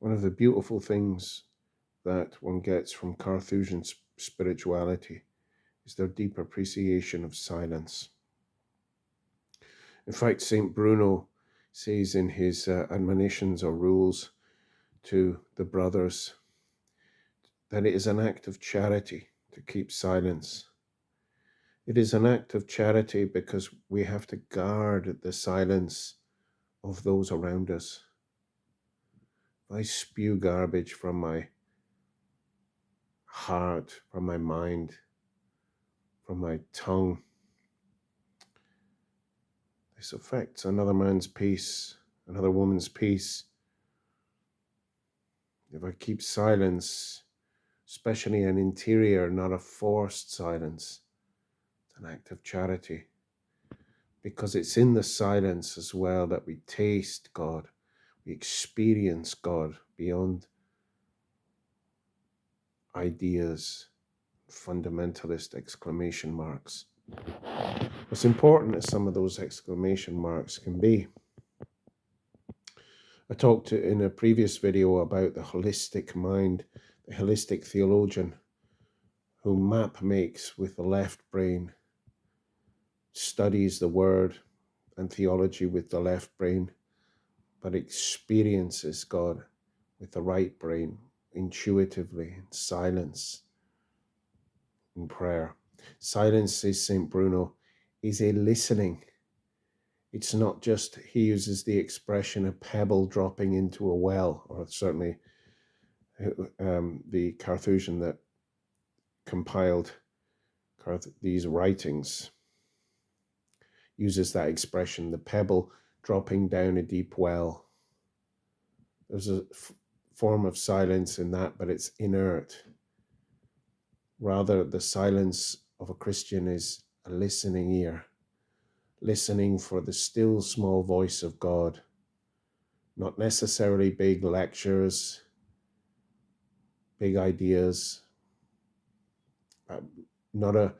One of the beautiful things that one gets from Carthusian spirituality is their deep appreciation of silence. In fact, St. Bruno says in his admonitions or rules to the brothers that it is an act of charity to keep silence. It is an act of charity because we have to guard the silence of those around us. If I spew garbage from my heart, from my mind, from my tongue, this affects another man's peace, another woman's peace. If I keep silence, especially an interior, not a forced silence, it's an act of charity. Because it's in the silence as well that we taste God, we experience God beyond ideas, fundamentalist exclamation marks. As important as some of those exclamation marks can be, I talked in a previous video about the holistic mind, the holistic theologian who map makes with the left brain, studies the word and theology with the left brain, but experiences God with the right brain, intuitively, in silence, in prayer. Silence, says St. Bruno, is a listening. It's not just, he uses the expression, a pebble dropping into a well, or certainly the Carthusian that compiled these writings uses that expression, the pebble dropping down a deep well. There's a form of silence in that, but it's inert. Rather, the silence of a Christian is a listening ear, listening for the still small voice of God, not necessarily big lectures, big ideas, not a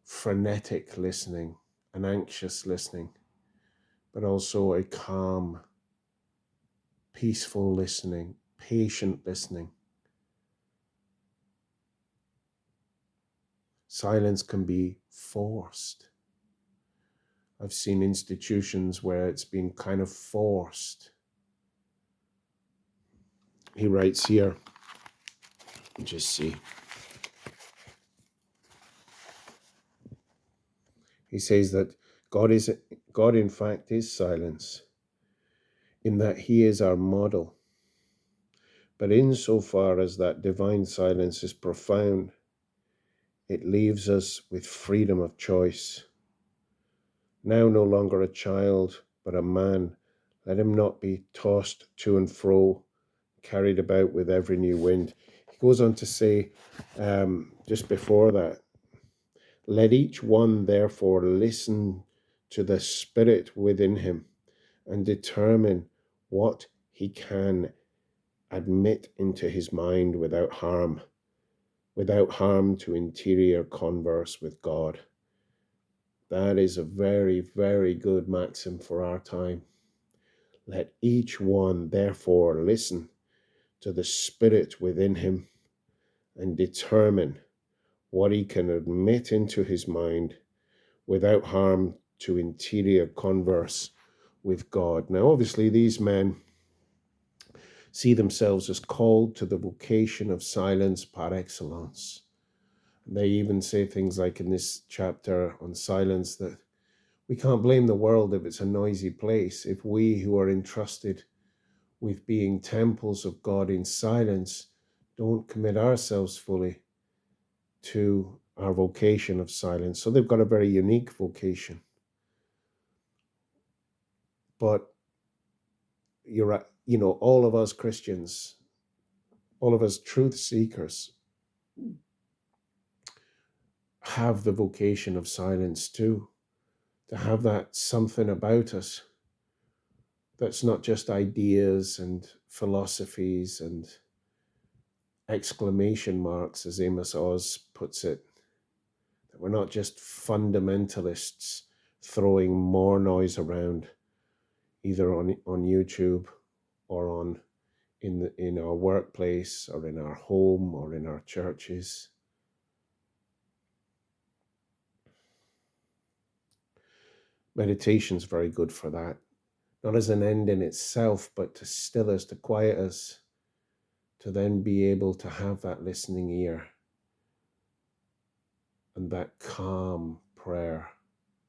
frenetic listening, an anxious listening, but also a calm, peaceful listening, patient listening. Silence can be forced. I've seen institutions where it's been kind of forced. He writes here, just see. He says that God in fact is silence, in that he is our model. But insofar as that divine silence is profound, it leaves us with freedom of choice. Now no longer a child, but a man, let him not be tossed to and fro, carried about with every new wind. He goes on to say, just before that, let each one therefore listen to the spirit within him and determine what he can admit into his mind without harm to interior converse with God. That is a very, very good maxim for our time. Let each one therefore listen to the spirit within him and determine what he can admit into his mind without harm to interior converse with God. Now, obviously, these men see themselves as called to the vocation of silence par excellence. They even say things like in this chapter on silence that we can't blame the world if it's a noisy place. If we who are entrusted with being temples of God in silence don't commit ourselves fully to our vocation of silence. So they've got a very unique vocation. But you're right, all of us Christians, all of us truth seekers have the vocation of silence too, to have that something about us that's not just ideas and philosophies and exclamation marks, as Amos Oz puts it, that we're not just fundamentalists throwing more noise around, either on YouTube or on in our workplace or in our home or in our churches. Meditation is very good for that, not as an end in itself, but to still us, to quiet us, to then be able to have that listening ear and that calm prayer,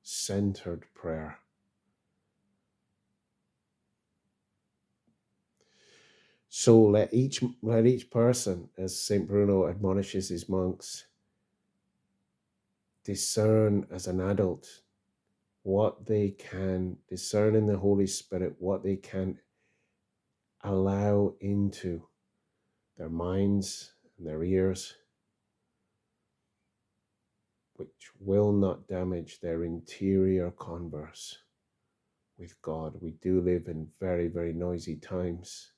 centered prayer. So let each person, as St. Bruno admonishes his monks, discern as an adult what they can discern in the Holy Spirit, what they can allow into their minds and their ears, which will not damage their interior converse with God. We do live in very, very noisy times.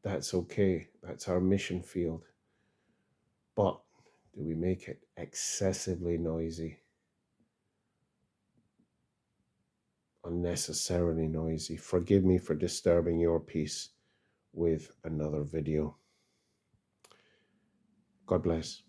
That's okay. That's our mission field. But do we make it excessively noisy? Unnecessarily noisy? Forgive me for disturbing your peace with another video. God bless.